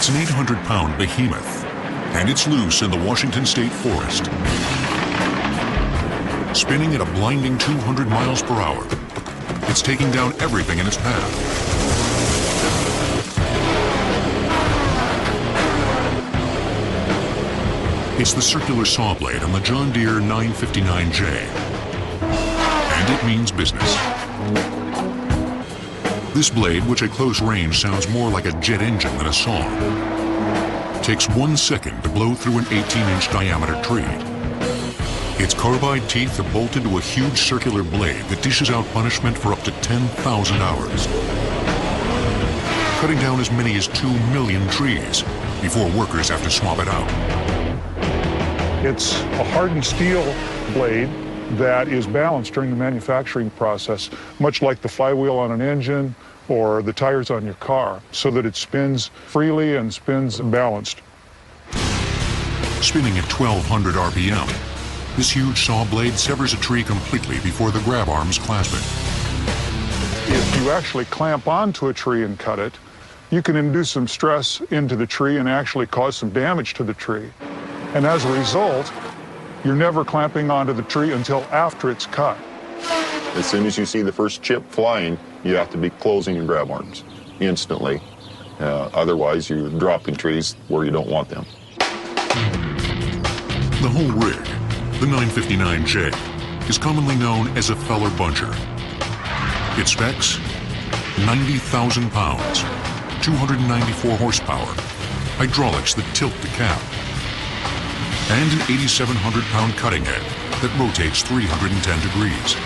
It's an 800-pound behemoth, and it's loose in the Washington State forest. Spinning at a blinding 200 miles per hour, it's taking down everything in its path. It's the circular saw blade on the John Deere 959J, and it means business. This blade, which at close range sounds more like a jet engine than a saw, takes 1 second to blow through an 18-inch diameter tree. Its carbide teeth are bolted to a huge circular blade that dishes out punishment for up to 10,000 hours, cutting down as many as 2 million trees before workers have to swap it out. It's a hardened steel blade that is balanced during the manufacturing process, much like the flywheel on an engine or the tires on your car, so that it spins freely and spins balanced. Spinning at 1,200 RPM, this huge saw blade severs a tree completely before the grab arms clasp it. If you actually clamp onto a tree and cut it, you can induce some stress into the tree and actually cause some damage to the tree. And as a result, you're never clamping onto the tree until after it's cut. As soon as you see the first chip flying, you have to be closing your grab arms instantly. Otherwise, you're dropping trees where you don't want them. The whole rig, the 959J, is commonly known as a feller buncher. Its specs: 90,000 pounds, 294 horsepower, hydraulics that tilt the cab, and an 8,700-pound cutting head that rotates 310 degrees.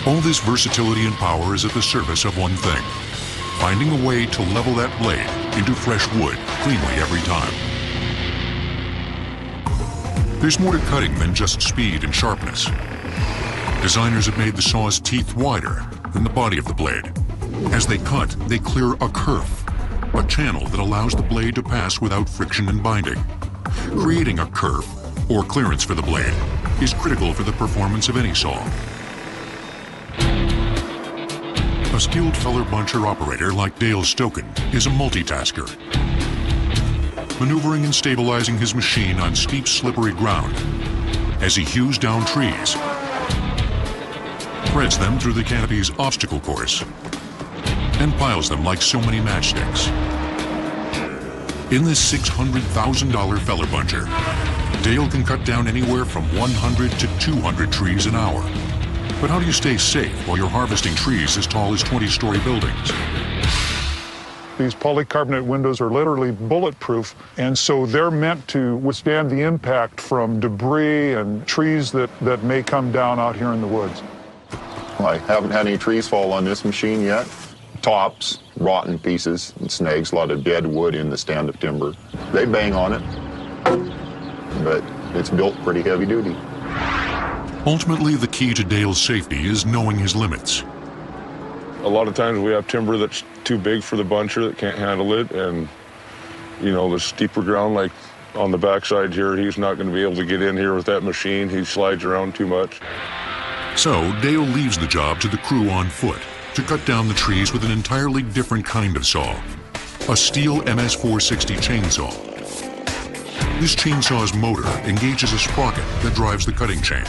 All this versatility and power is at the service of one thing: finding a way to level that blade into fresh wood cleanly every time. There's more to cutting than just speed and sharpness. Designers have made the saw's teeth wider than the body of the blade. As they cut, they clear a kerf, a channel that allows the blade to pass without friction and binding. Creating a kerf, or clearance for the blade, is critical for the performance of any saw. A skilled feller buncher operator like Dale Stoken is a multitasker, maneuvering and stabilizing his machine on steep, slippery ground as he hews down trees, threads them through the canopy's obstacle course, and piles them like so many matchsticks. In this $600,000 feller buncher, Dale can cut down anywhere from 100 to 200 trees an hour. But how do you stay safe while you're harvesting trees as tall as 20-story buildings? These polycarbonate windows are literally bulletproof, and so they're meant to withstand the impact from debris and trees that may come down out here in the woods. I haven't had any trees fall on this machine yet. Tops, rotten pieces, and snags, a lot of dead wood in the stand-up timber. They bang on it, but it's built pretty heavy duty. Ultimately, the key to Dale's safety is knowing his limits. A lot of times we have timber that's too big for the buncher that can't handle it, and the steeper ground, like on the backside here, he's not going to be able to get in here with that machine. He slides around too much. So Dale leaves the job to the crew on foot to cut down the trees with an entirely different kind of saw, a steel MS-460 chainsaw. This chainsaw's motor engages a sprocket that drives the cutting chain.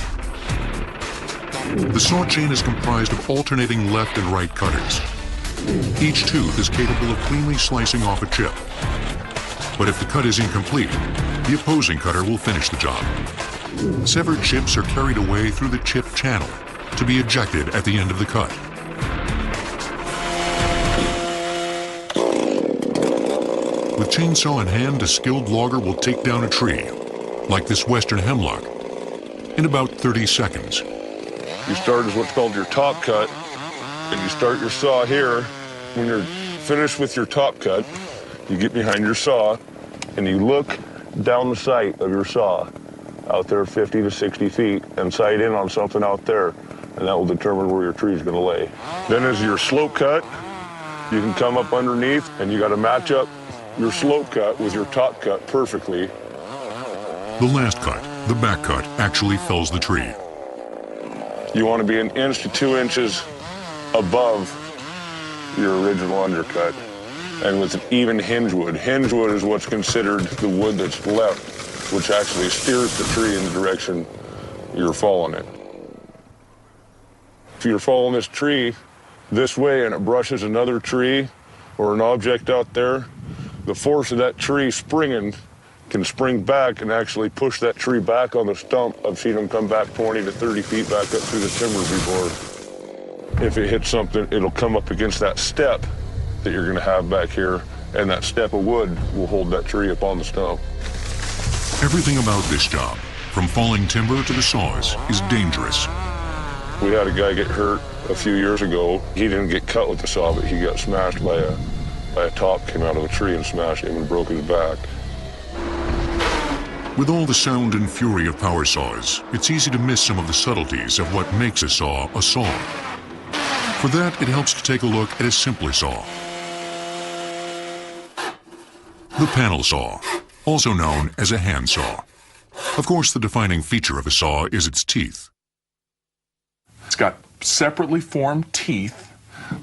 The saw chain is comprised of alternating left and right cutters. Each tooth is capable of cleanly slicing off a chip. But if the cut is incomplete, the opposing cutter will finish the job. Severed chips are carried away through the chip channel to be ejected at the end of the cut. With chainsaw in hand, a skilled logger will take down a tree, like this western hemlock, in about 30 seconds. You start as what's called your top cut, and you start your saw here. When you're finished with your top cut, you get behind your saw, and you look down the sight of your saw, out there 50 to 60 feet, and sight in on something out there, and that will determine where your tree is going to lay. Then as your slope cut, you can come up underneath, and you got to match up your slope cut with your top cut perfectly. The last cut, the back cut, actually fells the tree. You want to be 1 inch to 2 inches above your original undercut. and with an even hinge wood. Hinge wood is what's considered the wood that's left, which actually steers the tree in the direction you're falling it. If you're falling this tree this way and it brushes another tree or an object out there, the force of that tree springing can spring back and actually push that tree back on the stump. I've seen them come back 20 to 30 feet back up through the timber before. If it hits something, it'll come up against that step that you're going to have back here, and that step of wood will hold that tree up on the stump. Everything about this job, from falling timber to the saws, is dangerous. We had a guy get hurt a few years ago. He didn't get cut with the saw, but he got smashed by a top, came out of a tree and smashed him and broke his back. With all the sound and fury of power saws, it's easy to miss some of the subtleties of what makes a saw a saw. For that, it helps to take a look at a simpler saw. The panel saw, also known as a hand saw. Of course, the defining feature of a saw is its teeth. It's got separately formed teeth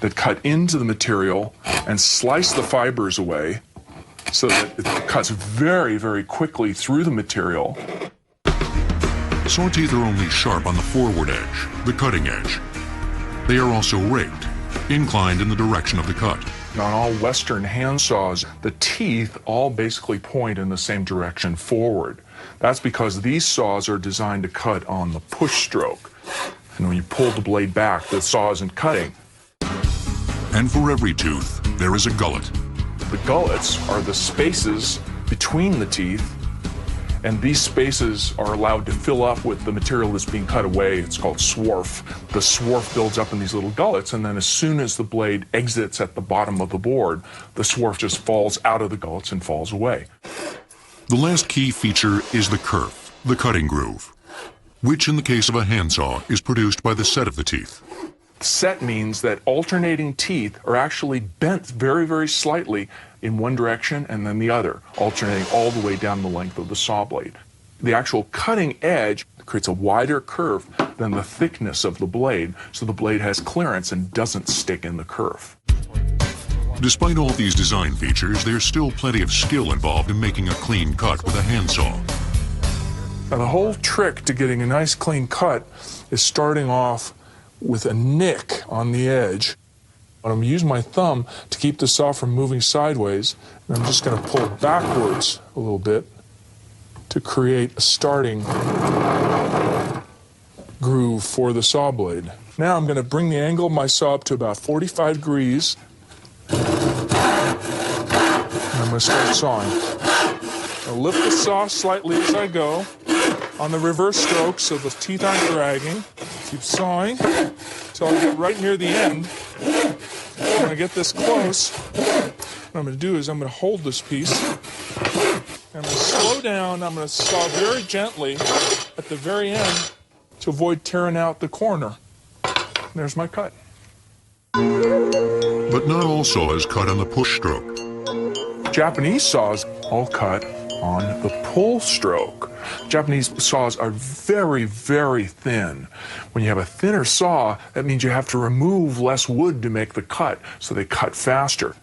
that cut into the material and slice the fibers away so that it cuts very, very quickly through the material. Saw teeth are only sharp on the forward edge, the cutting edge. They are also raked, inclined in the direction of the cut. On all Western hand saws, the teeth all basically point in the same direction forward. That's because these saws are designed to cut on the push stroke. And when you pull the blade back, the saw isn't cutting. And for every tooth, there is a gullet. The gullets are the spaces between the teeth, and these spaces are allowed to fill up with the material that's being cut away. It's called swarf. The swarf builds up in these little gullets, and then as soon as the blade exits at the bottom of the board, the swarf just falls out of the gullets and falls away. The last key feature is the kerf, the cutting groove, which in the case of a handsaw is produced by the set of the teeth. Set means that alternating teeth are actually bent very, very slightly in one direction and then the other, alternating all the way down the length of the saw blade. The actual cutting edge creates a wider curve than the thickness of the blade, so the blade has clearance and doesn't stick in the kerf. Despite all these design features, there's still plenty of skill involved in making a clean cut with a handsaw. Now, the whole trick to getting a nice clean cut is starting off with a nick on the edge. I'm going to use my thumb to keep the saw from moving sideways, and I'm just going to pull backwards a little bit to create a starting groove for the saw blade. Now I'm going to bring the angle of my saw up to about 45 degrees, and I'm going to start sawing. I'll lift the saw slightly as I go on the reverse stroke so the teeth aren't dragging. Keep sawing until I get right near the end. When I get this close, what I'm going to do is I'm going to hold this piece. I'm going to slow down. I'm going to saw very gently at the very end to avoid tearing out the corner. There's my cut. But not all saws cut on the push stroke. Japanese saws all cut on the pull stroke. Japanese saws are very, very thin. When you have a thinner saw, that means you have to remove less wood to make the cut, so they cut faster.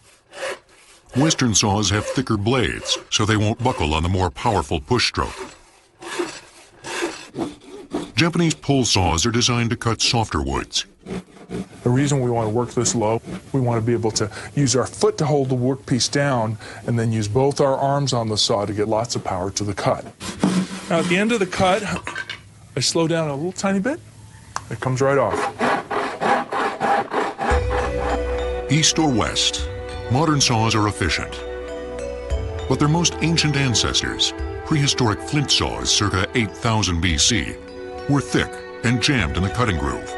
Western saws have thicker blades, so they won't buckle on the more powerful push stroke. Japanese pull saws are designed to cut softer woods. The reason we want to work this low, we want to be able to use our foot to hold the workpiece down and then use both our arms on the saw to get lots of power to the cut. Now at the end of the cut, I slow down a little tiny bit. It comes right off. East or west, modern saws are efficient. But their most ancient ancestors, prehistoric flint saws circa 8000 BC, were thick and jammed in the cutting groove.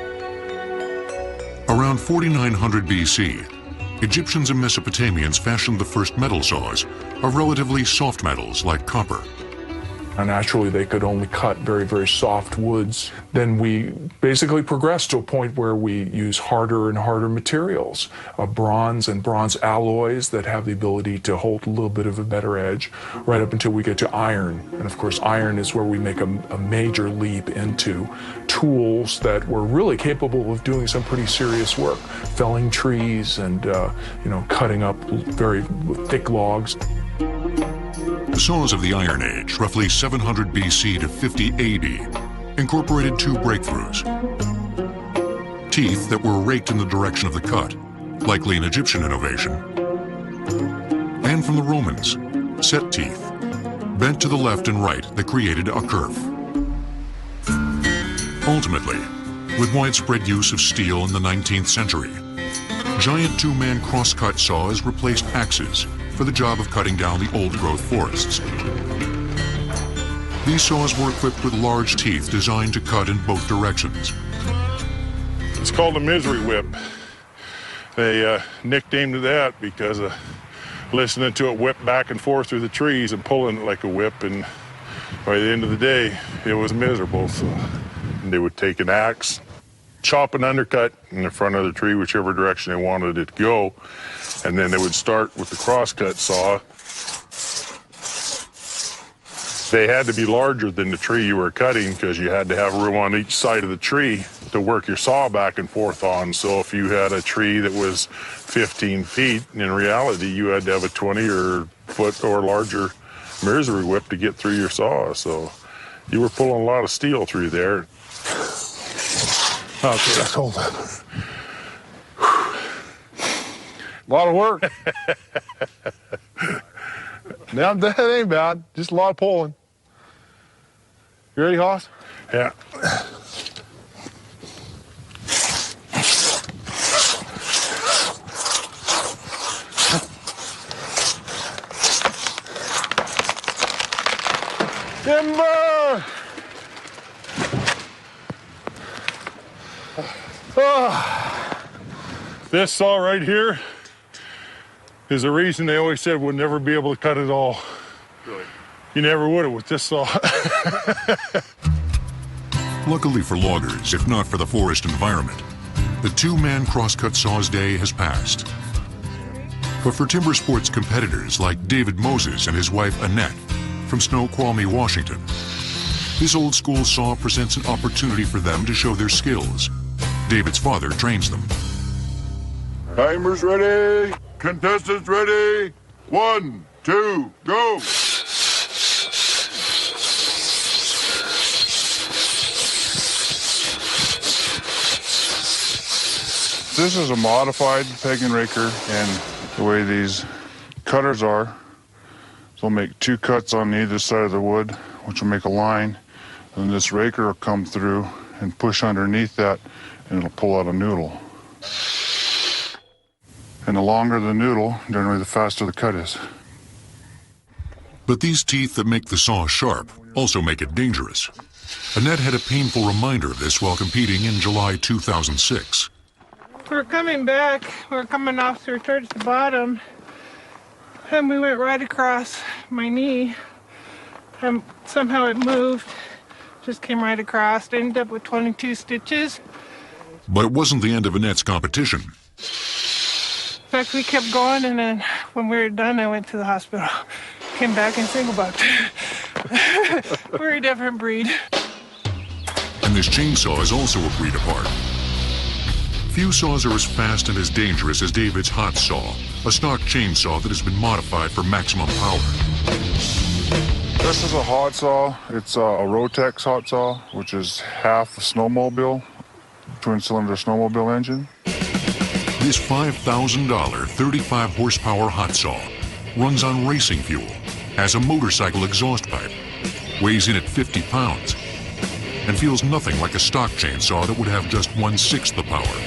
Around 4900 BC, Egyptians and Mesopotamians fashioned the first metal saws of relatively soft metals like copper. Naturally, they could only cut very, very soft woods. Then we basically progressed to a point where we use harder and harder materials, bronze and bronze alloys that have the ability to hold a little bit of a better edge, right up until we get to iron. And of course, iron is where we make a major leap into tools that were really capable of doing some pretty serious work, felling trees and cutting up very thick logs. The saws of the Iron Age, roughly 700 BC to 50 AD, incorporated two breakthroughs. Teeth that were raked in the direction of the cut, likely an Egyptian innovation. And from the Romans, set teeth, bent to the left and right that created a curve. Ultimately, with widespread use of steel in the 19th century, giant two-man cross-cut saws replaced axes for the job of cutting down the old-growth forests. These saws were equipped with large teeth designed to cut in both directions. It's called a misery whip. They nicknamed it that because of listening to it whip back and forth through the trees and pulling it like a whip, and by the end of the day, it was miserable. So they would take an axe, chop an undercut in the front of the tree, whichever direction they wanted it to go, and then they would start with the crosscut saw. They had to be larger than the tree you were cutting because you had to have room on each side of the tree to work your saw back and forth on. So if you had a tree that was 15 feet, in reality, you had to have a 20 or foot or larger misery whip to get through your saw. So you were pulling a lot of steel through there. Okay, that's hold that. A lot of work. Now that ain't bad. Just a lot of pulling. You ready, Hoss? Yeah. Timber! This saw right here is the reason they always said we'd never be able to cut it all. Really? You never would have with this saw. Luckily for loggers, if not for the forest environment, the two-man crosscut saw's day has passed. But for timber sports competitors like David Moses and his wife Annette from Snoqualmie, Washington, this old-school saw presents an opportunity for them to show their skills. David's father trains them. Timers ready, contestants ready. 1, 2, go. This is a modified peg and raker, and the way these cutters are, they'll make two cuts on either side of the wood, which will make a line, and this raker will come through and push underneath that, and it'll pull out a noodle. And the longer the noodle, generally the faster the cut is. But these teeth that make the saw sharp also make it dangerous. Annette had a painful reminder of this while competing in July 2006. We're coming back, we're coming off through towards the bottom, and we went right across my knee, and somehow it moved, just came right across, ended up with 22 stitches. But it wasn't the end of Annette's competition. In fact, we kept going, and then when we were done, I went to the hospital. Came back in single bucked. We're a different breed. And this chainsaw is also a breed apart. Few saws are as fast and as dangerous as David's hot saw, a stock chainsaw that has been modified for maximum power. This is a hot saw. It's a Rotex hot saw, which is half a snowmobile, twin-cylinder snowmobile engine. This $5,000 35 horsepower hot saw runs on racing fuel, has a motorcycle exhaust pipe, weighs in at 50 pounds, and feels nothing like a stock chainsaw that would have just 1/6 the power.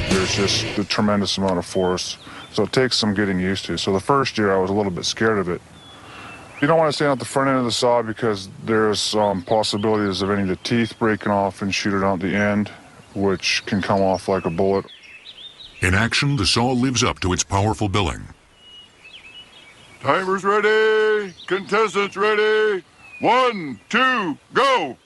There's just a tremendous amount of force, so it takes some getting used to. So the first year I was a little bit scared of it. You don't want to stand at the front end of the saw because there's possibilities of any of the teeth breaking off and shoot it out the end, which can come off like a bullet. In action, the saw lives up to its powerful billing. Timers ready, contestants ready. 1, 2, go.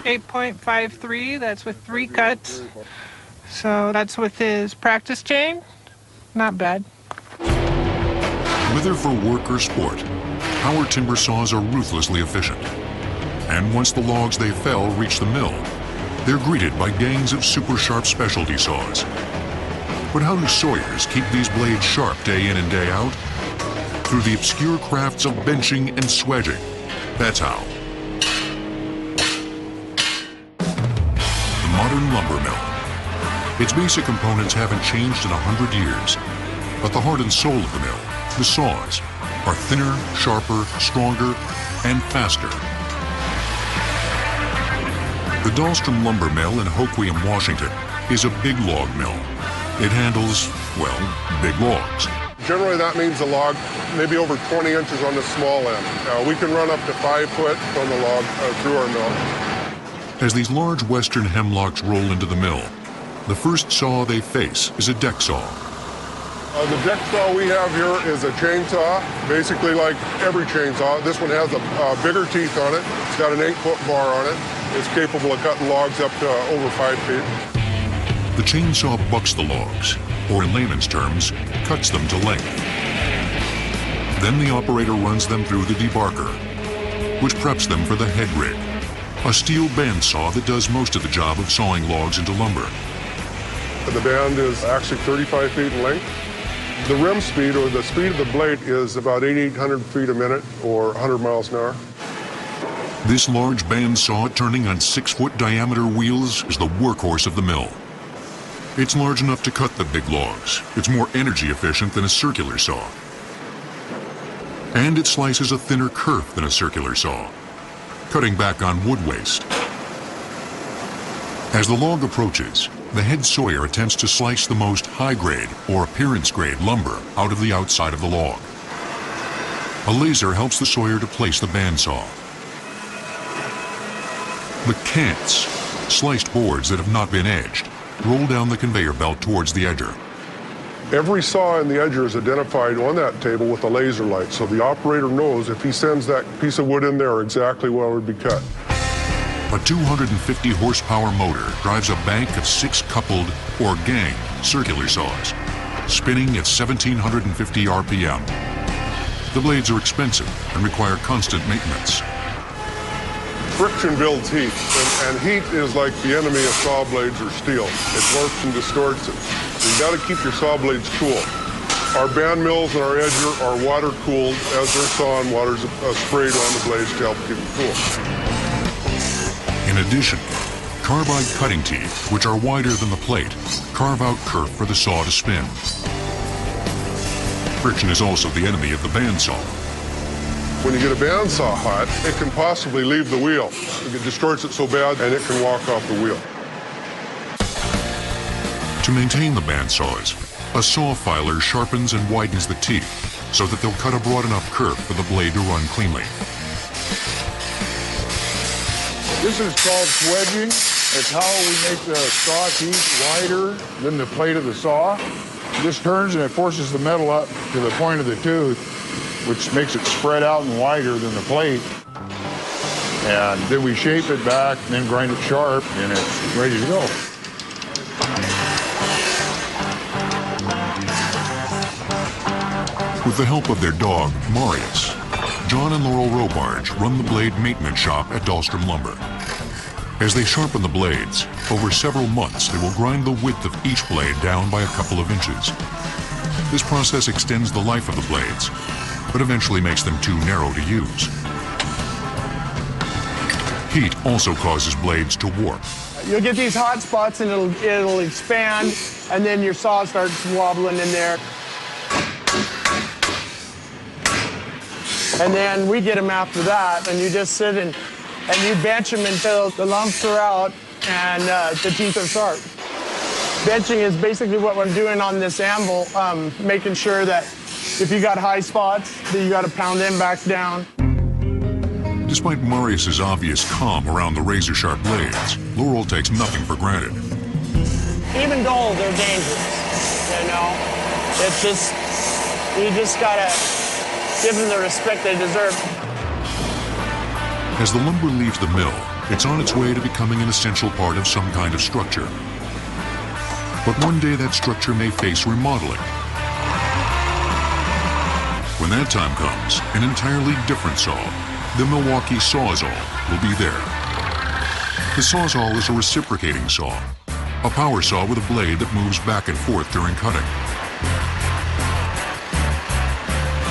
.53, that's with 3 cuts. So that's with his practice chain. Not bad. Whether for work or sport, power timber saws are ruthlessly efficient. And once the logs they fell reach the mill, they're greeted by gangs of super sharp specialty saws. But how do sawyers keep these blades sharp day in and day out? Through the obscure crafts of benching and swedging. That's how. The modern lumber mill. Its basic components haven't changed in 100 years, but the heart and soul of the mill, the saws, are thinner, sharper, stronger, and faster. The Dahlstrom Lumber Mill in Hoquiam, Washington, is a big log mill. It handles, well, big logs. Generally, that means a log maybe over 20 inches on the small end. We can run up to 5 foot on the log through our mill. As these large western hemlocks roll into the mill, the first saw they face is a deck saw. The deck saw we have here is a chainsaw, basically like every chainsaw. This one has a bigger teeth on it. It's got an 8-foot bar on it. It's capable of cutting logs up to over 5 feet. The chainsaw bucks the logs, or in layman's terms, cuts them to length. Then the operator runs them through the debarker, which preps them for the head rig, a steel bandsaw that does most of the job of sawing logs into lumber. The band is actually 35 feet in length. The rim speed, or the speed of the blade, is about 8,800 feet a minute, or 100 miles an hour. This large bandsaw turning on 6-foot diameter wheels is the workhorse of the mill. It's large enough to cut the big logs. It's more energy efficient than a circular saw. And it slices a thinner kerf than a circular saw, cutting back on wood waste. As the log approaches, the head sawyer attempts to slice the most high-grade or appearance-grade lumber out of the outside of the log. A laser helps the sawyer to place the bandsaw. The cants, sliced boards that have not been edged, roll down the conveyor belt towards the edger. Every saw in the edger is identified on that table with a laser light, so the operator knows if he sends that piece of wood in there exactly where it would be cut. A 250 horsepower motor drives a bank of 6 coupled, or gang, circular saws, spinning at 1,750 RPM. The blades are expensive and require constant maintenance. Friction builds heat, and heat is like the enemy of saw blades or steel. It warps and distorts it. So you got to keep your saw blades cool. Our band mills and our edger are water cooled. As they're sawn, water's sprayed on the blades to help keep them cool. In addition, carbide cutting teeth, which are wider than the plate, carve out kerf for the saw to spin. Friction is also the enemy of the bandsaw. When you get a bandsaw hot, it can possibly leave the wheel. It distorts it so bad, and it can walk off the wheel. To maintain the bandsaws, a saw filer sharpens and widens the teeth so that they'll cut a broad enough kerf for the blade to run cleanly. This is called swedging. It's how we make the saw teeth wider than the plate of the saw. This turns and it forces the metal up to the point of the tooth, which makes it spread out and wider than the plate. And then we shape it back and then grind it sharp, and it's ready to go. With the help of their dog, Marius, John and Laurel Robarge run the blade maintenance shop at Dahlstrom Lumber. As they sharpen the blades, over several months they will grind the width of each blade down by a couple of inches. This process extends the life of the blades, but eventually makes them too narrow to use. Heat also causes blades to warp. You'll get these hot spots and it'll expand, and then your saw starts wobbling in there. And then we get them after that, and you just sit and you bench them until the lumps are out and the teeth are sharp. Benching is basically what we're doing on this anvil, making sure that if you got high spots, that you got to pound them back down. Despite Marius's obvious calm around the razor-sharp blades, Laurel takes nothing for granted. Even though they're dangerous, you know, it's just, you just gotta give them the respect they deserve. As the lumber leaves the mill, it's on its way to becoming an essential part of some kind of structure. But one day that structure may face remodeling. When that time comes, an entirely different saw, the Milwaukee Sawzall, will be there. The Sawzall is a reciprocating saw, a power saw with a blade that moves back and forth during cutting.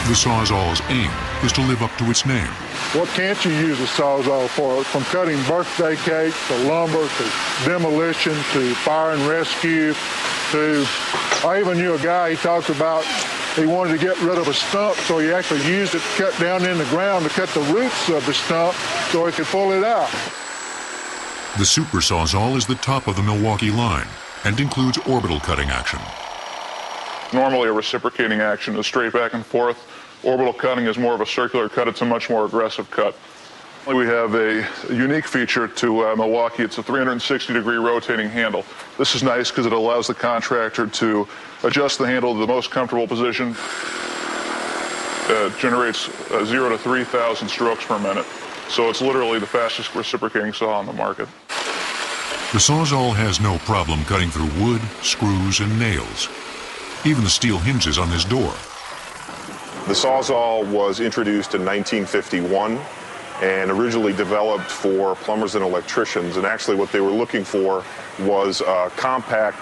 The Sawzall's aim is to live up to its name. What can't you use a Sawzall for? From cutting birthday cake to lumber to demolition to fire and rescue to... I even knew a guy, he talked about he wanted to get rid of a stump, so he actually used it to cut down in the ground to cut the roots of the stump so he could pull it out. The Super Sawzall is the top of the Milwaukee line and includes orbital cutting action. Normally a reciprocating action is straight back and forth. Orbital cutting is more of a circular cut. It's a much more aggressive cut. We have a unique feature to Milwaukee. It's a 360-degree rotating handle. This is nice because it allows the contractor to adjust the handle to the most comfortable position. It generates 0 to 3,000 strokes per minute. So it's literally the fastest reciprocating saw on the market. The Sawzall has no problem cutting through wood, screws, and nails. Even the steel hinges on this door. The Sawzall was introduced in 1951 and originally developed for plumbers and electricians. And actually what they were looking for was a compact,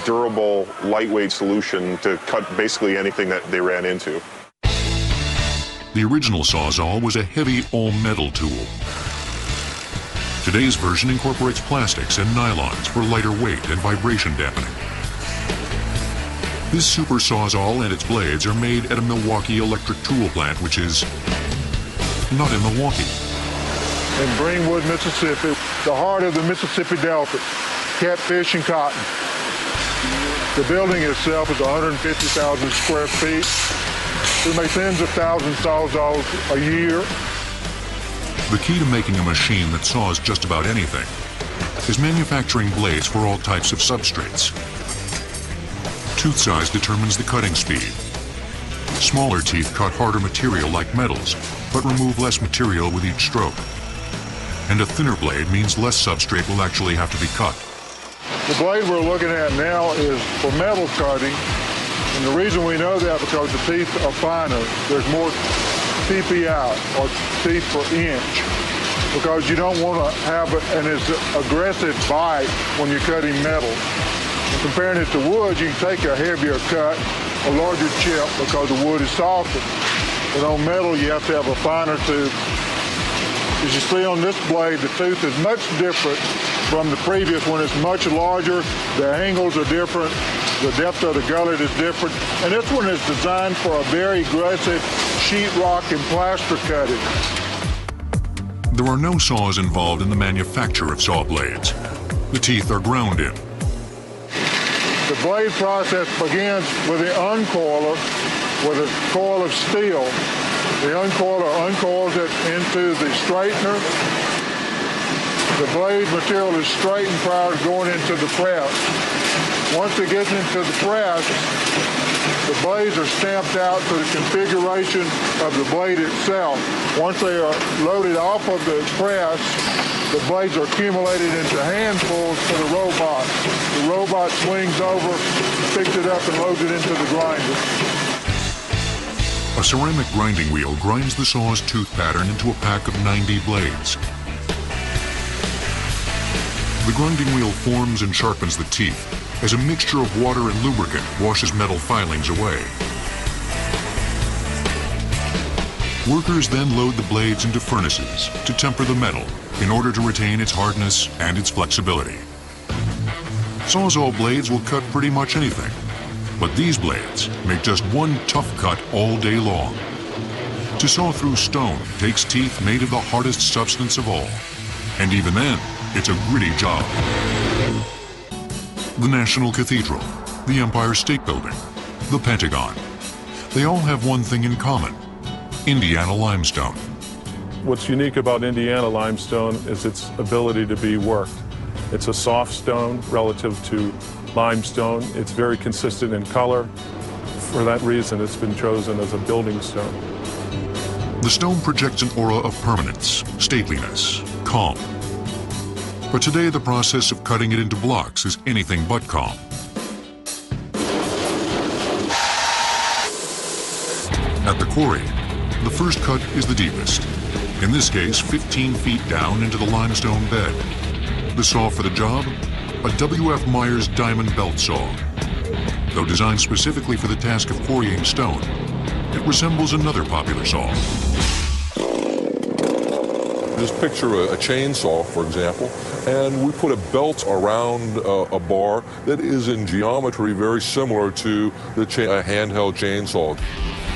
durable, lightweight solution to cut basically anything that they ran into. The original Sawzall was a heavy all-metal tool. Today's version incorporates plastics and nylons for lighter weight and vibration dampening. This Super Sawzall and its blades are made at a Milwaukee electric tool plant, which is not in Milwaukee. In Greenwood, Mississippi, the heart of the Mississippi Delta, catfish and cotton. The building itself is 150,000 square feet. We make tens of thousands of Sawzalls a year. The key to making a machine that saws just about anything is manufacturing blades for all types of substrates. Tooth size determines the cutting speed. Smaller teeth cut harder material like metals, but remove less material with each stroke. And a thinner blade means less substrate will actually have to be cut. The blade we're looking at now is for metal cutting. And the reason we know that because the teeth are finer. There's more TPI, or teeth per inch, because you don't want to have an aggressive bite when you're cutting metal. And comparing it to wood, you can take a heavier cut, a larger chip, because the wood is softer. But on metal, you have to have a finer tooth. As you see on this blade, the tooth is much different from the previous one. It's much larger, the angles are different, the depth of the gullet is different, and this one is designed for a very aggressive sheetrock and plaster cutting. There are no saws involved in the manufacture of saw blades. The teeth are ground in. The blade process begins with the uncoiler with a coil of steel. The uncoiler uncoils it into the straightener. The blade material is straightened prior to going into the press. Once it gets into the press, the blades are stamped out to the configuration of the blade itself. Once they are loaded off of the press, the blades are accumulated into handfuls for the robot. The robot swings over, picks it up, and loads it into the grinder. A ceramic grinding wheel grinds the saw's tooth pattern into a pack of 90 blades. The grinding wheel forms and sharpens the teeth as a mixture of water and lubricant washes metal filings away. Workers then load the blades into furnaces to temper the metal in order to retain its hardness and its flexibility. Sawzall blades will cut pretty much anything, but these blades make just one tough cut all day long. To saw through stone takes teeth made of the hardest substance of all, and even then, it's a gritty job. The National Cathedral, the Empire State Building, the Pentagon. They all have one thing in common: Indiana limestone. What's unique about Indiana limestone is its ability to be worked. It's a soft stone relative to limestone. It's very consistent in color. For that reason, it's been chosen as a building stone. The stone projects an aura of permanence, stateliness, calm. But today, the process of cutting it into blocks is anything but calm. quarry, the first cut is the deepest. In this case, 15 feet down into the limestone bed. The saw for the job? A W.F. Myers diamond belt saw. Though designed specifically for the task of quarrying stone, it resembles another popular saw. Just picture a chainsaw, for example, and we put a belt around a bar that is in geometry very similar to a handheld chainsaw.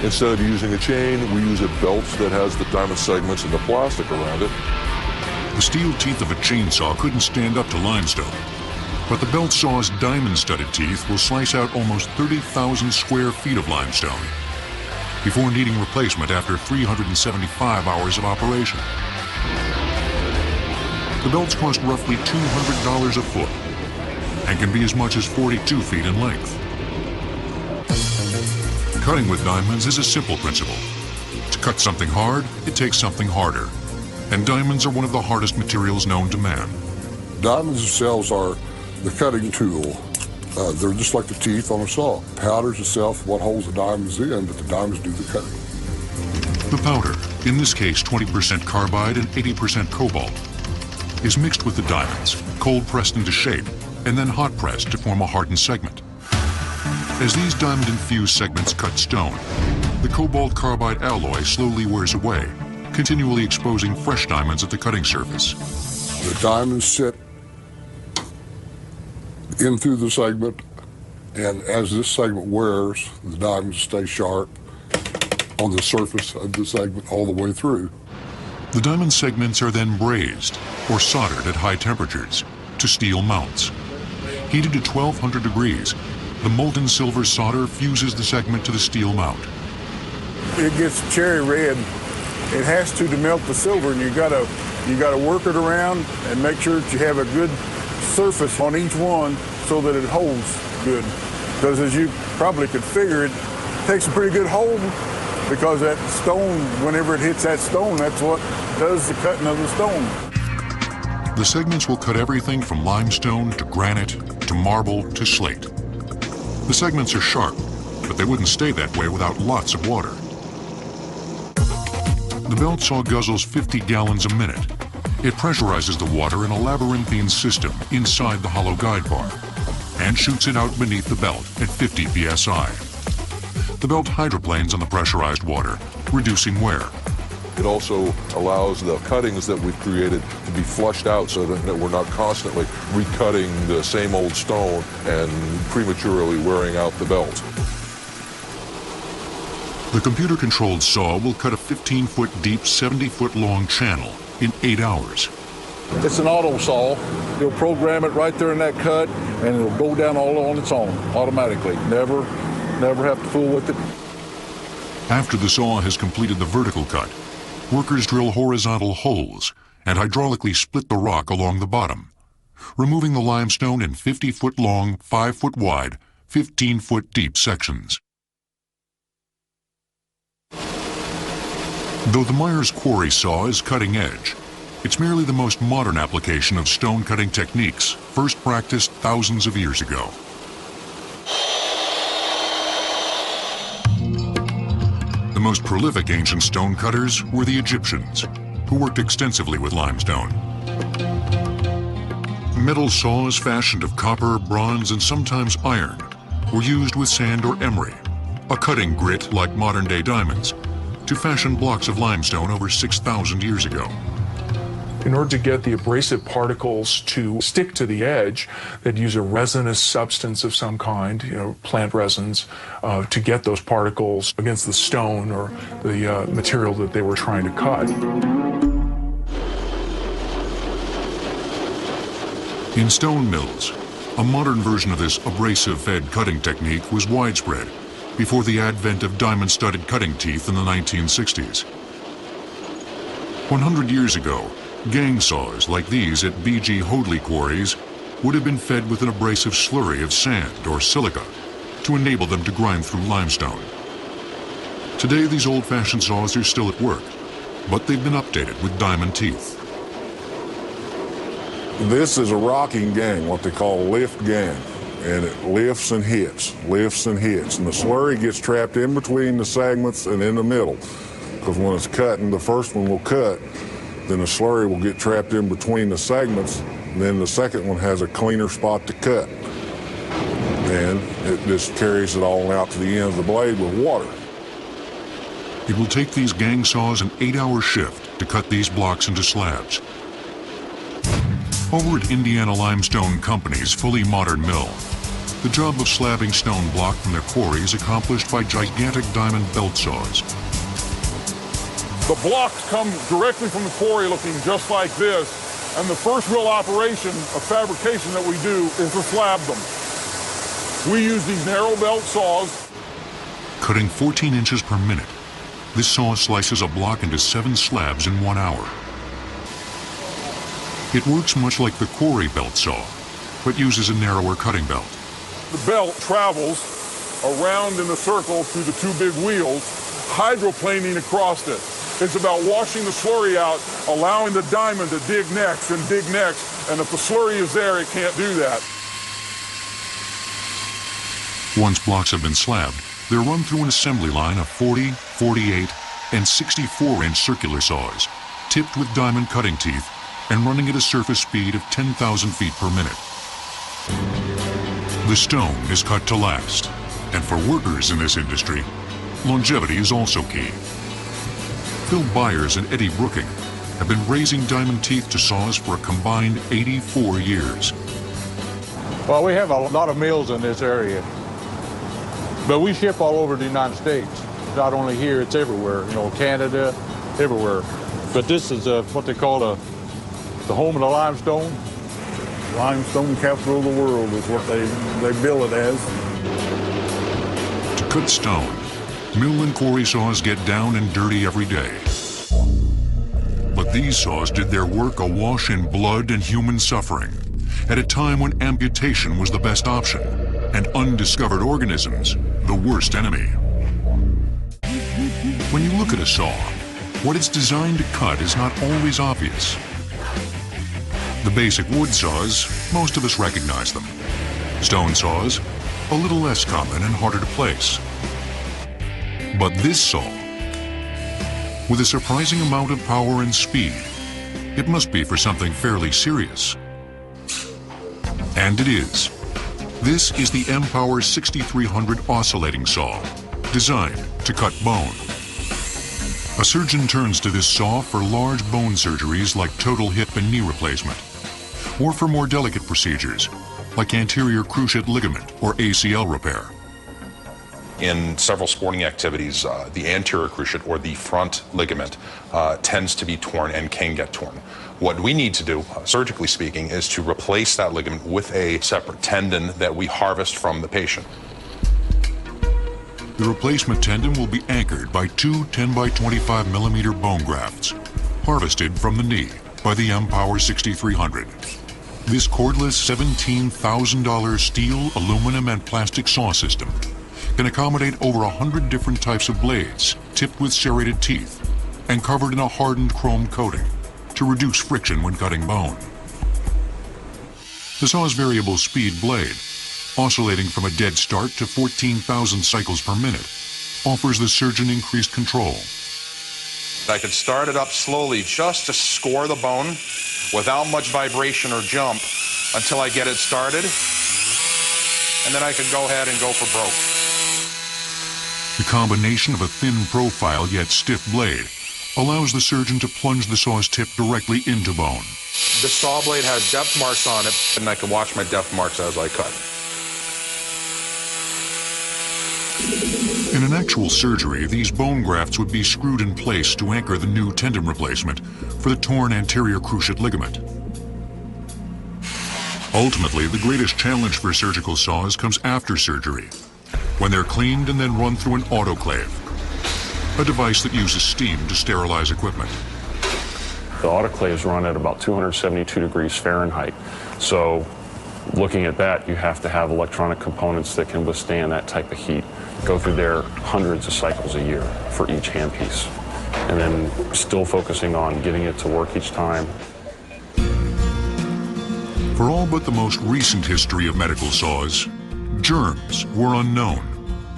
Instead of using a chain, we use a belt that has the diamond segments and the plastic around it. The steel teeth of a chainsaw couldn't stand up to limestone, but the belt saw's diamond-studded teeth will slice out almost 30,000 square feet of limestone before needing replacement after 375 hours of operation. The belts cost roughly $200 a foot and can be as much as 42 feet in length. Cutting with diamonds is a simple principle. To cut something hard, it takes something harder. And diamonds are one of the hardest materials known to man. Diamonds themselves are the cutting tool. They're just like the teeth on a saw. Powder's itself what holds the diamonds in, but the diamonds do the cutting. The powder, in this case 20% carbide and 80% cobalt, is mixed with the diamonds, cold pressed into shape, and then hot pressed to form a hardened segment. As these diamond-infused segments cut stone, the cobalt carbide alloy slowly wears away, continually exposing fresh diamonds at the cutting surface. The diamonds sit in through the segment, and as this segment wears, the diamonds stay sharp on the surface of the segment all the way through. The diamond segments are then brazed or soldered at high temperatures to steel mounts. Heated to 1200 degrees, the molten silver solder fuses the segment to the steel mount. It gets cherry red. It has to melt the silver, and you gotta work it around and make sure that you have a good surface on each one so that it holds good. Because as you probably could figure, it takes a pretty good hold, because that stone, whenever it hits that stone, that's what does the cutting of the stone. The segments will cut everything from limestone to granite to marble to slate. The segments are sharp, but they wouldn't stay that way without lots of water. The belt saw guzzles 50 gallons a minute. It pressurizes the water in a labyrinthine system inside the hollow guide bar and shoots it out beneath the belt at 50 psi. The belt hydroplanes on the pressurized water, reducing wear. It also allows the cuttings that we've created to be flushed out so that we're not constantly recutting the same old stone and prematurely wearing out the belt. The computer-controlled saw will cut a 15-foot deep, 70-foot long channel in 8 hours. It's an auto saw. You'll program it right there in that cut, and it'll go down all on its own, automatically. Never have to fool with it. After the saw has completed the vertical cut, workers drill horizontal holes and hydraulically split the rock along the bottom, removing the limestone in 50-foot long, 5-foot wide, 15-foot deep sections. Though the Myers quarry saw is cutting edge, it's merely the most modern application of stone cutting techniques first practiced thousands of years ago. The most prolific ancient stone cutters were the Egyptians, who worked extensively with limestone. Metal saws fashioned of copper, bronze, and sometimes iron were used with sand or emery, a cutting grit like modern-day diamonds, to fashion blocks of limestone over 6,000 years ago. In order to get the abrasive particles to stick to the edge, they'd use a resinous substance of some kind, plant resins, to get those particles against the stone or the material that they were trying to cut. In stone mills, a modern version of this abrasive-fed cutting technique was widespread before the advent of diamond-studded cutting teeth in the 1960s. 100 years ago, gang saws like these at B.G. Hoadley quarries would have been fed with an abrasive slurry of sand or silica to enable them to grind through limestone. Today, these old-fashioned saws are still at work, but they've been updated with diamond teeth. This is a rocking gang, what they call a lift gang. and it lifts and hits, and the slurry gets trapped in between the segments and in the middle. Because when it's cutting, the first one will cut, then the slurry will get trapped in between the segments, and then the second one has a cleaner spot to cut. Then it just carries it all out to the end of the blade with water. It will take these gang saws an 8-hour shift to cut these blocks into slabs. Over at Indiana Limestone Company's fully modern mill, the job of slabbing stone block from their quarry is accomplished by gigantic diamond belt saws. The blocks come directly from the quarry looking just like this, and the first real operation of fabrication that we do is to slab them. We use these narrow belt saws. Cutting 14 inches per minute, this saw slices a block into 7 slabs in 1 hour. It works much like the quarry belt saw, but uses a narrower cutting belt. The belt travels around in a circle through the 2 big wheels, hydroplaning across it. It's about washing the slurry out, allowing the diamond to dig next, and if the slurry is there, it can't do that. Once blocks have been slabbed, they're run through an assembly line of 40, 48, and 64-inch circular saws, tipped with diamond cutting teeth, and running at a surface speed of 10,000 feet per minute. The stone is cut to last, and for workers in this industry, longevity is also key. Phil Byers and Eddie Brooking have been raising diamond teeth to saws for a combined 84 years. Well, we have a lot of mills in this area, but we ship all over the United States. Not only here, it's everywhere, you know, Canada, everywhere. But this is what they call the home of the limestone. Limestone capital of the world is what they bill it as. To cut stone, mill and quarry saws get down and dirty every day. But these saws did their work awash in blood and human suffering, at a time when amputation was the best option, and undiscovered organisms the worst enemy. When you look at a saw, what it's designed to cut is not always obvious. The basic wood saws, most of us recognize them. Stone saws, a little less common and harder to place. But this saw, with a surprising amount of power and speed, it must be for something fairly serious. And it is. This is the M-Power 6300 oscillating saw, designed to cut bone. A surgeon turns to this saw for large bone surgeries like total hip and knee replacement, or for more delicate procedures like anterior cruciate ligament or ACL repair. In several sporting activities, the anterior cruciate or the front ligament tends to be torn and can get torn. What we need to do, surgically speaking, is to replace that ligament with a separate tendon that we harvest from the patient. The replacement tendon will be anchored by 2 10 by 25 millimeter bone grafts, harvested from the knee by the M-Power 6300. This cordless $17,000 steel, aluminum, and plastic saw system can accommodate over 100 different types of blades, tipped with serrated teeth, and covered in a hardened chrome coating to reduce friction when cutting bone. The saw's variable speed blade, oscillating from a dead start to 14,000 cycles per minute, offers the surgeon increased control. I could start it up slowly just to score the bone without much vibration or jump until I get it started, and then I could go ahead and go for broke. The combination of a thin profile yet stiff blade allows the surgeon to plunge the saw's tip directly into bone. The saw blade has depth marks on it, and I can watch my depth marks as I cut. In an actual surgery, these bone grafts would be screwed in place to anchor the new tendon replacement for the torn anterior cruciate ligament. Ultimately, the greatest challenge for surgical saws comes after surgery, when they're cleaned and then run through an autoclave, a device that uses steam to sterilize equipment. The autoclaves run at about 272 degrees Fahrenheit. So looking at that, you have to have electronic components that can withstand that type of heat. Go through there hundreds of cycles a year for each handpiece. And then still focusing on getting it to work each time. For all but the most recent history of medical saws, germs were unknown,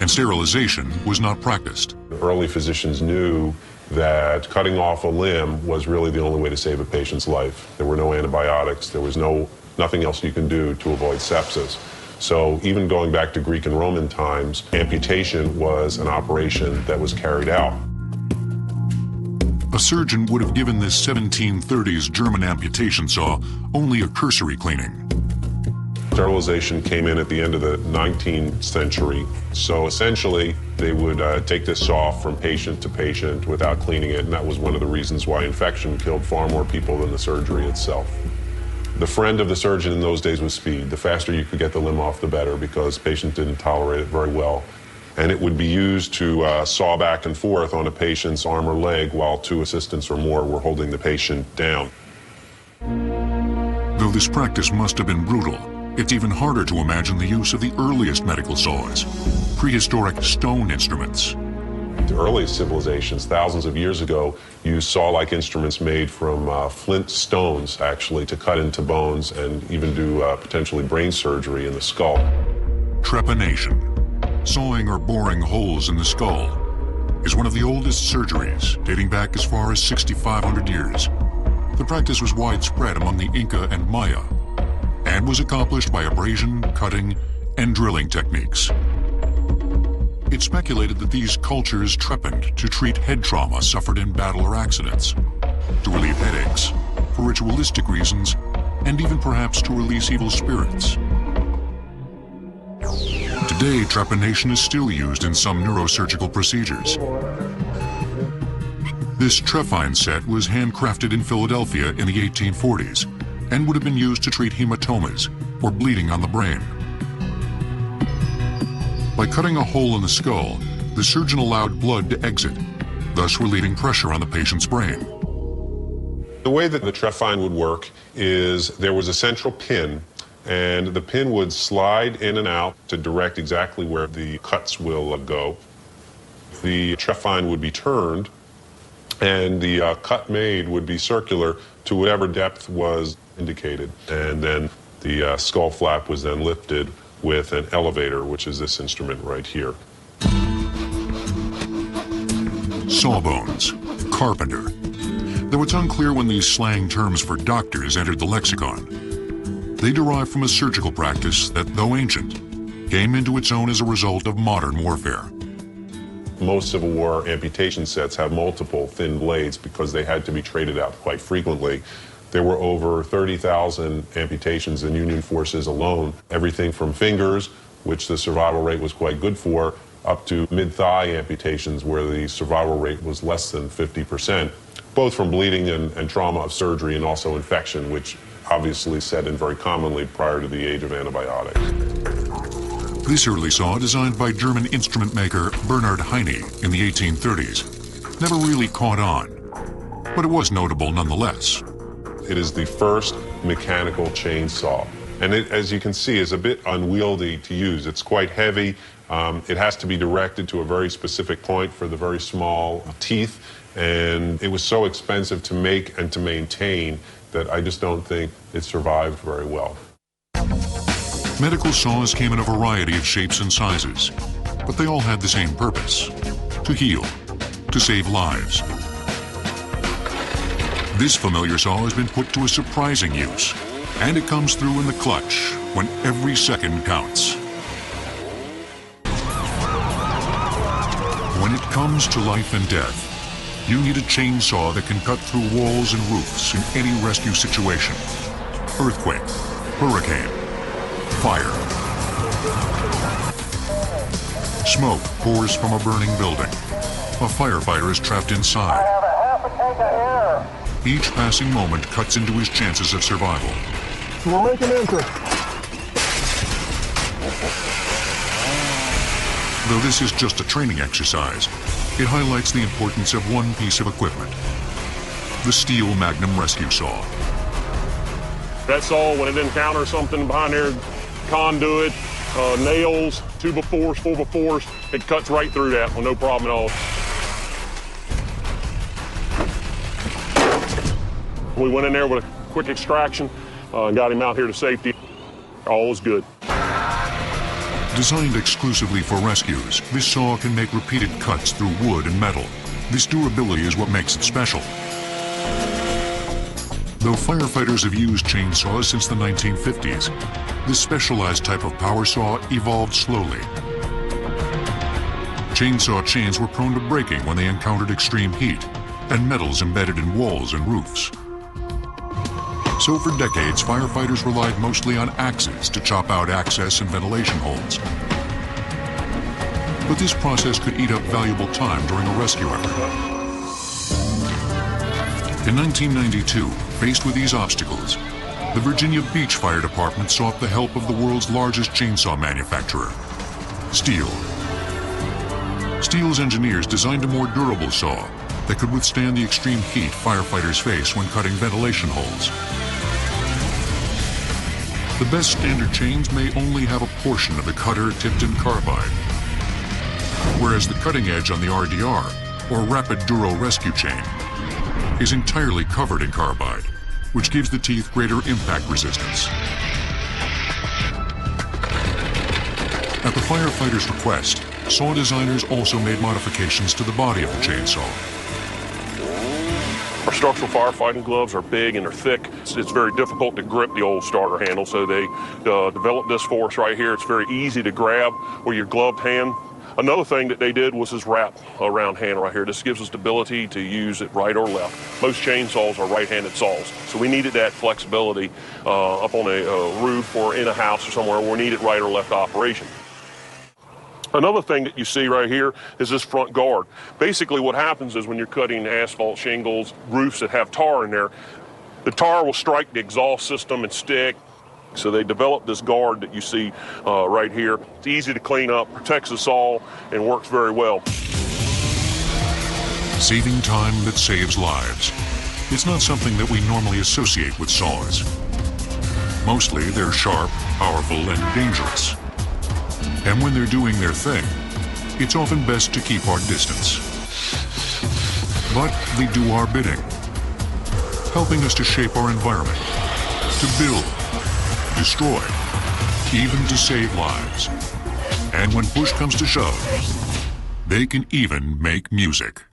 and sterilization was not practiced. Early physicians knew that cutting off a limb was really the only way to save a patient's life. There were no antibiotics. There was nothing else you can do to avoid sepsis. So even going back to Greek and Roman times, amputation was an operation that was carried out. A surgeon would have given this 1730s German amputation saw only a cursory cleaning. Sterilization came in at the end of the 19th century. So essentially, they would take this saw from patient to patient without cleaning it, and that was one of the reasons why infection killed far more people than the surgery itself. The friend of the surgeon in those days was speed. The faster you could get the limb off, the better, because the patient didn't tolerate it very well. And it would be used to saw back and forth on a patient's arm or leg while two assistants or more were holding the patient down. Though this practice must have been brutal, it's even harder to imagine the use of the earliest medical saws, prehistoric stone instruments. The earliest civilizations, thousands of years ago, used saw-like instruments made from flint stones, actually, to cut into bones and even do potentially brain surgery in the skull. Trepanation, sawing or boring holes in the skull, is one of the oldest surgeries, dating back as far as 6,500 years. The practice was widespread among the Inca and Maya, and was accomplished by abrasion, cutting, and drilling techniques. It's speculated that these cultures trepanned to treat head trauma suffered in battle or accidents, to relieve headaches, for ritualistic reasons, and even perhaps to release evil spirits. Today, trepanation is still used in some neurosurgical procedures. This trephine set was handcrafted in Philadelphia in the 1840s and would have been used to treat hematomas or bleeding on the brain. By cutting a hole in the skull, the surgeon allowed blood to exit, thus relieving pressure on the patient's brain. The way that the trephine would work is there was a central pin, and the pin would slide in and out to direct exactly where the cuts will go. The trephine would be turned, and the cut made would be circular to whatever depth was indicated. And then the skull flap was then lifted with an elevator, which is this instrument right here. Sawbones, carpenter. Though it's unclear when these slang terms for doctors entered the lexicon, they derive from a surgical practice that, though ancient, came into its own as a result of modern warfare. Most Civil War amputation sets have multiple thin blades because they had to be traded out quite frequently. There were over 30,000 amputations in Union forces alone, everything from fingers, which the survival rate was quite good for, up to mid-thigh amputations where the survival rate was less than 50%, both from bleeding and trauma of surgery and also infection, which obviously set in very commonly prior to the age of antibiotics. This early saw, designed by German instrument maker Bernhard Heine in the 1830s, never really caught on, but it was notable nonetheless. It is the first mechanical chainsaw, and it, as you can see, is a bit unwieldy to use. It's quite heavy. It has to be directed to a very specific point for the very small teeth, and it was so expensive to make and to maintain that I just don't think it survived very well. Medical saws came in a variety of shapes and sizes, but they all had the same purpose: to heal, to save lives. This familiar saw has been put to a surprising use, and it comes through in the clutch when every second counts. When it comes to life and death, you need a chainsaw that can cut through walls and roofs in any rescue situation. Earthquake, hurricane, fire. Smoke pours from a burning building. A firefighter is trapped inside. I have a half a tank of air. Each passing moment cuts into his chances of survival. We'll make an entry. Though this is just a training exercise, it highlights the importance of one piece of equipment: the steel Magnum rescue saw. That saw, when it encounters something behind there, conduit, nails, 2x4s, 4x4s, it cuts right through that with no problem at all. We went in there with a quick extraction, got him out here to safety. All is good. Designed exclusively for rescues, this saw can make repeated cuts through wood and metal. This durability is what makes it special. Though firefighters have used chainsaws since the 1950s, this specialized type of power saw evolved slowly. Chainsaw chains were prone to breaking when they encountered extreme heat, and metals embedded in walls and roofs. So for decades, firefighters relied mostly on axes to chop out access and ventilation holes. But this process could eat up valuable time during a rescue effort. In 1992, faced with these obstacles, the Virginia Beach Fire Department sought the help of the world's largest chainsaw manufacturer, Stihl. Stihl's engineers designed a more durable saw that could withstand the extreme heat firefighters face when cutting ventilation holes. The best standard chains may only have a portion of the cutter tipped in carbide, whereas the cutting edge on the RDR, or Rapid Duro Rescue Chain, is entirely covered in carbide, which gives the teeth greater impact resistance. At the firefighter's request, saw designers also made modifications to the body of the chainsaw. Our structural firefighting gloves are big and they're thick. It's very difficult to grip the old starter handle, so they developed this for us right here. It's very easy to grab with your gloved hand. Another thing that they did was this wrap around hand right here. This gives us the ability to use it right or left. Most chainsaws are right-handed saws, so we needed that flexibility up on a roof or in a house or somewhere where we needed right or left operation. Another thing that you see right here is this front guard. Basically what happens is when you're cutting asphalt shingles, roofs that have tar in there, the tar will strike the exhaust system and stick. So they developed this guard that you see right here. It's easy to clean up, protects the saw, and works very well. Saving time that saves lives. It's not something that we normally associate with saws. Mostly they're sharp, powerful, and dangerous. And when they're doing their thing, it's often best to keep our distance. But they do our bidding, helping us to shape our environment, to build, destroy, even to save lives. And when push comes to shove, they can even make music.